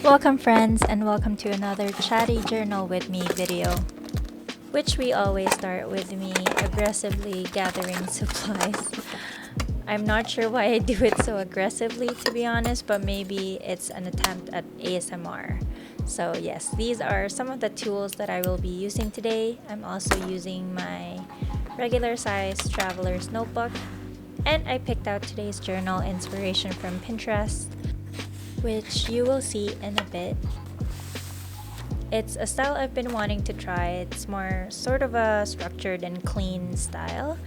Welcome friends, and welcome to another Chatty Journal with Me video, which we always start with me aggressively gathering supplies. I'm not sure why I do it so aggressively, to be honest, but maybe it's an attempt at ASMR. So yes, these are some of the tools that I will be using today. I'm also using my regular size traveler's notebook, and I picked out today's journal inspiration from Pinterest, which you will see in a bit. It's a style I've been wanting to try. It's more sort of a structured and clean style,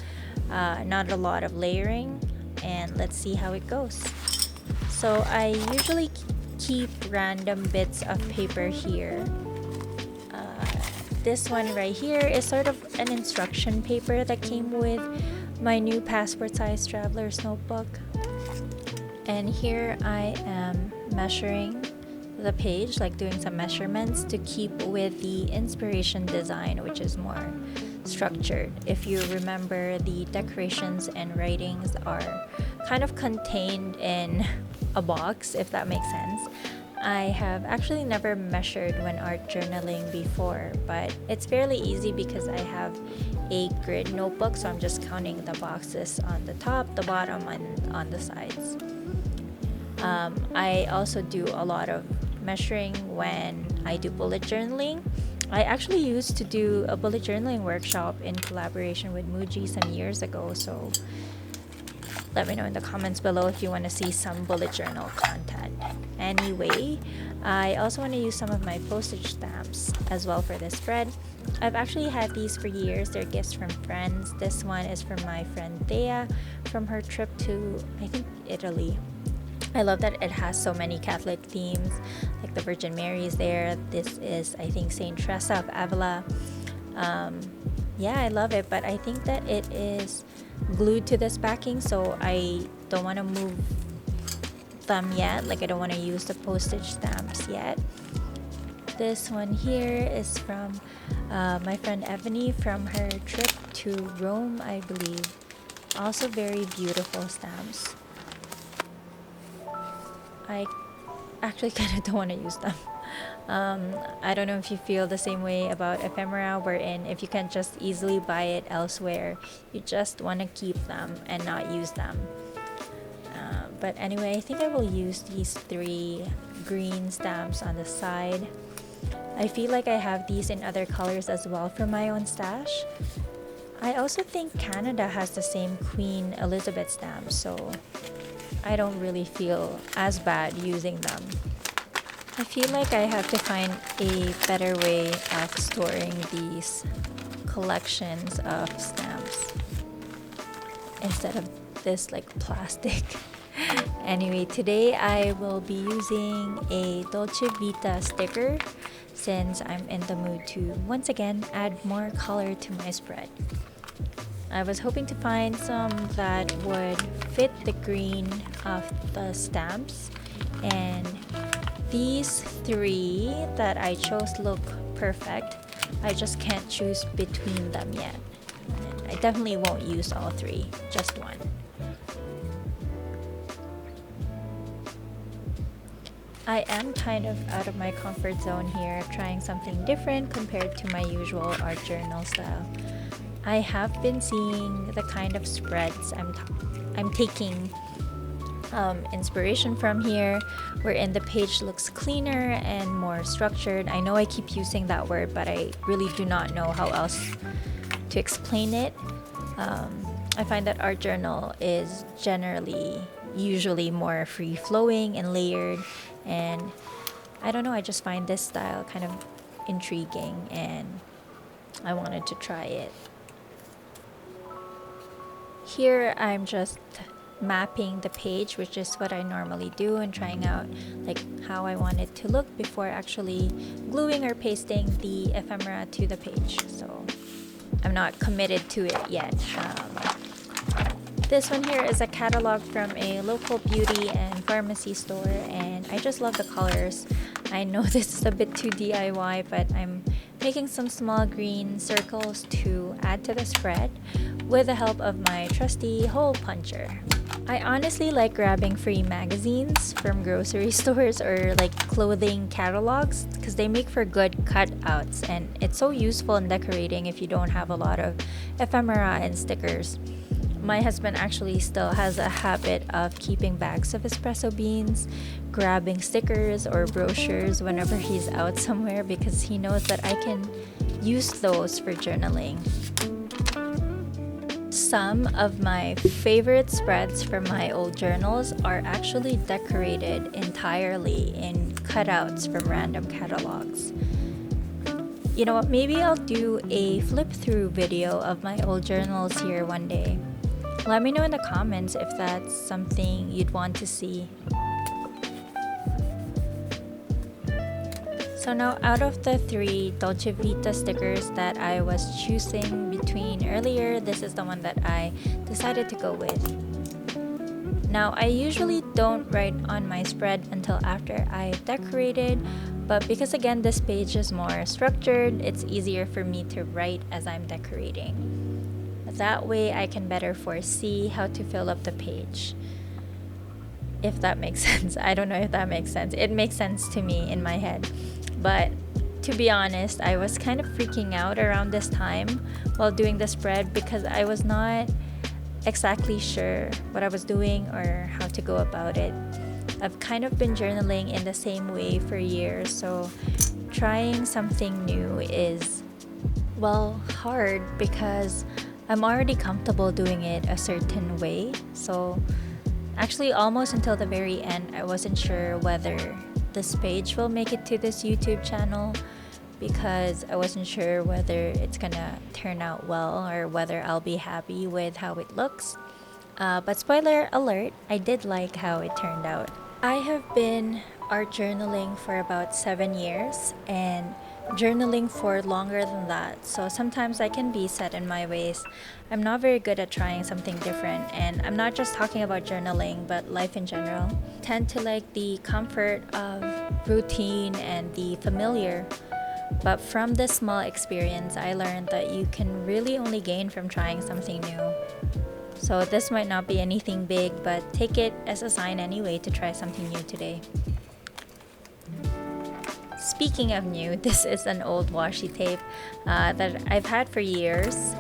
not a lot of layering, and let's see how it goes. So I usually keep random bits of paper here. This one right here is sort of an instruction paper that came with my new passport size traveler's notebook. And here I am measuring the page, like doing some measurements to keep with the inspiration design, which is more structured. If you remember, the decorations and writings are kind of contained in a box, if that makes sense. I have actually never measured when art journaling before, but it's fairly easy because I have a grid notebook, so I'm just counting the boxes on the top, the bottom, and on the sides. I also do a lot of measuring when I do bullet journaling. I actually used to do a bullet journaling workshop in collaboration with Muji some years ago, so let me know in the comments below if you want to see some bullet journal content. Anyway, I also want to use some of my postage stamps as well for this spread. I've actually had these for years. They're gifts from friends. This one is from my friend Thea from her trip to, I think, Italy. I love that it has so many Catholic themes, like the Virgin Mary is there. This is, I think, Saint Teresa of Avila. Yeah, I love it, but I think that it is glued to this backing, so I don't want to move them yet. Like, I don't want to use the postage stamps yet. This one here is from my friend Ebony from her trip to Rome, I believe. Also very beautiful stamps. I actually kind of don't want to use them. I don't know if you feel the same way about ephemera, wherein if you can't just easily buy it elsewhere, you just want to keep them and not use them. But anyway, I think I will use these 3 green stamps on the side. I feel like I have these in other colors as well for my own stash. I also think Canada has the same Queen Elizabeth stamps, so I don't really feel as bad using them. I feel like I have to find a better way of storing these collections of stamps instead of this like plastic. Anyway, today I will be using a Dolce Vita sticker since I'm in the mood to once again add more color to my spread. I was hoping to find some that would fit the green of the stamps, and these 3 that I chose look perfect. I just can't choose between them yet. I definitely won't use all 3, just one. I am kind of out of my comfort zone here, trying something different compared to my usual art journal style. I have been seeing the kind of spreads I'm taking inspiration from here, wherein the page looks cleaner and more structured. I know I keep using that word, but I really do not know how else to explain it. I find that art journal is usually more free-flowing and layered, and I don't know, I just find this style kind of intriguing and I wanted to try it. Here I'm just mapping the page, which is what I normally do, and trying out like how I want it to look before actually gluing or pasting the ephemera to the page. So I'm not committed to it yet. This one here is a catalog from a local beauty and pharmacy store, and I just love the colors. I know this is a bit too DIY, but I'm making some small green circles to add to the spread with the help of my trusty hole puncher. I honestly like grabbing free magazines from grocery stores or like clothing catalogs because they make for good cutouts, and it's so useful in decorating if you don't have a lot of ephemera and stickers. My husband actually still has a habit of keeping bags of espresso beans, grabbing stickers or brochures whenever he's out somewhere because he knows that I can use those for journaling. Some of my favorite spreads from my old journals are actually decorated entirely in cutouts from random catalogs. You know what, maybe I'll do a flip through video of my old journals here one day. Let me know in the comments if that's something you'd want to see. So now, out of the 3 Dolce Vita stickers that I was choosing between earlier, this is the one that I decided to go with. Now, I usually don't write on my spread until after I've decorated, but because again this page is more structured, it's easier for me to write as I'm decorating. That way I can better foresee how to fill up the page. If that makes sense. I don't know if that makes sense. It makes sense to me in my head. But to be honest, I was kind of freaking out around this time while doing the spread because I was not exactly sure what I was doing or how to go about it. I've kind of been journaling in the same way for years, so trying something new is, well, hard because I'm already comfortable doing it a certain way. So actually almost until the very end, I wasn't sure whether this page will make it to this YouTube channel because I wasn't sure whether it's gonna turn out well or whether I'll be happy with how it looks. But spoiler alert, I did like how it turned out. I have been art journaling for about 7 years and journaling for longer than that, so sometimes I can be set in my ways. I'm not very good at trying something different, and I'm not just talking about journaling but life in general. I tend to like the comfort of routine and the familiar, but from this small experience I learned that you can really only gain from trying something new. So this might not be anything big, but take it as a sign anyway to try something new today. Speaking of new, this is an old washi tape that I've had for years,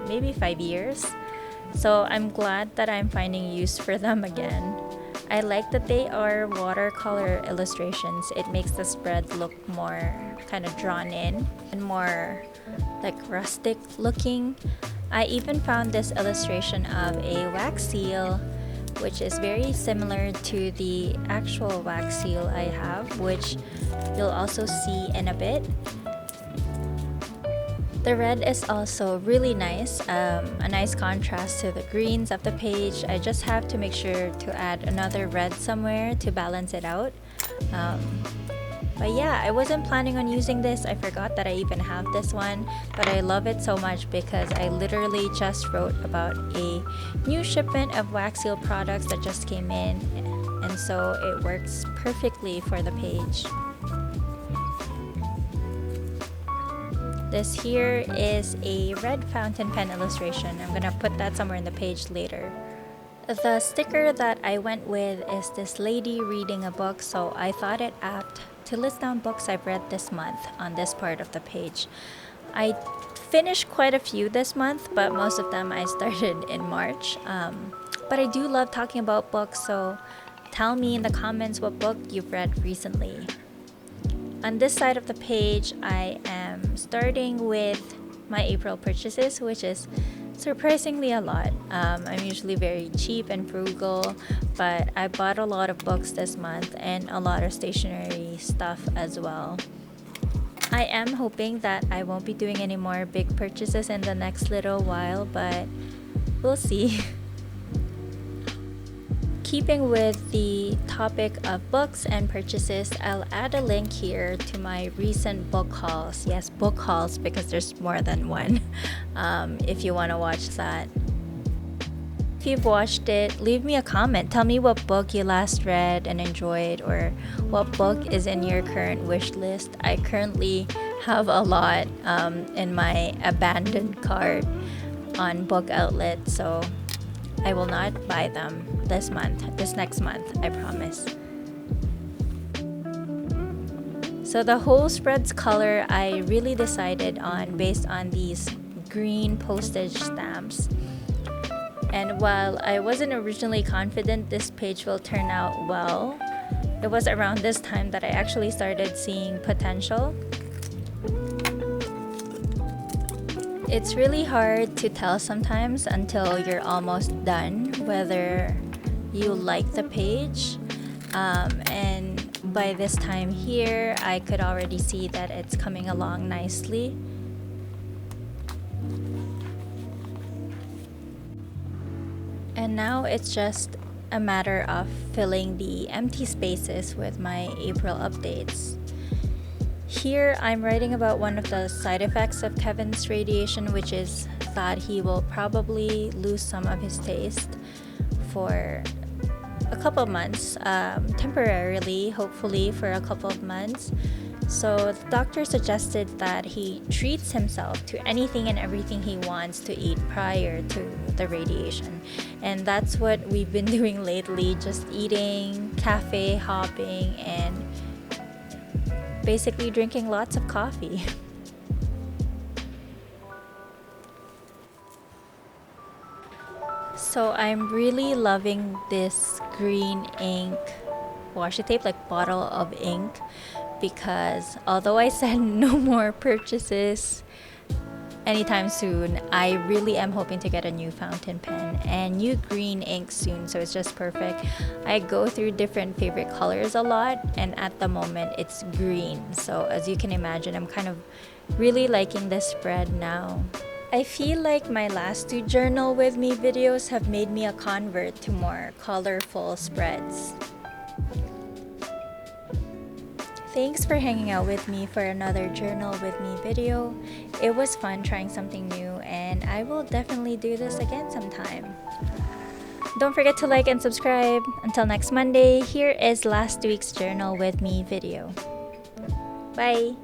maybe 5 years. So I'm glad that I'm finding use for them again. I like that they are watercolor illustrations. It makes the spread look more kind of drawn in and more like rustic looking. I even found this illustration of a wax seal, which is very similar to the actual wax seal I have, which you'll also see in a bit. The red is also really nice, a nice contrast to the greens of the page. I just have to make sure to add another red somewhere to balance it out. But yeah, I wasn't planning on using this. I forgot that I even have this one, but I love it so much because I literally just wrote about a new shipment of wax seal products that just came in, and so it works perfectly for the page. This here is a red fountain pen illustration. I'm gonna put that somewhere in the page later. The sticker that I went with is this lady reading a book, so I thought it apt to list down books I've read this month on this part of the page. I finished quite a few this month, but most of them I started in March. But I do love talking about books, so tell me in the comments what book you've read recently. On this side of the page, I am starting with my April purchases, which is surprisingly a lot. I'm usually very cheap and frugal, but I bought a lot of books this month and a lot of stationery stuff as well. I am hoping that I won't be doing any more big purchases in the next little while, but we'll see. Keeping with the topic of books and purchases, I'll add a link here to my recent book hauls. Yes, book hauls, because there's more than one, if you want to watch that. If you've watched it, leave me a comment. Tell me what book you last read and enjoyed, or what book is in your current wish list. I currently have a lot in my abandoned cart on Book Outlet, so I will not buy them this next month, I promise. So the whole spread's color I really decided on based on these green postage stamps. And while I wasn't originally confident this page will turn out well, it was around this time that I actually started seeing potential. It's really hard to tell sometimes until you're almost done whether you like the page. And by this time here, I could already see that it's coming along nicely. And now it's just a matter of filling the empty spaces with my April updates. Here, I'm writing about one of the side effects of Kevin's radiation, which is that he will probably lose some of his taste for a couple of months, temporarily, hopefully for a couple of months. So the doctor suggested that he treats himself to anything and everything he wants to eat prior to the radiation. And that's what we've been doing lately, just eating, cafe hopping, and basically drinking lots of coffee. So I'm really loving this green ink washi tape, like bottle of ink, because although I said no more purchases anytime soon, I really am hoping to get a new fountain pen and new green ink soon, so it's just perfect. I go through different favorite colors a lot, and at the moment it's green. So as you can imagine, I'm kind of really liking this spread now. I feel like my last 2 journal with me videos have made me a convert to more colorful spreads. Thanks for hanging out with me for another journal with me video. It was fun trying something new, and I will definitely do this again sometime. Don't forget to like and subscribe. Until next Monday, here is last week's journal with me video. Bye!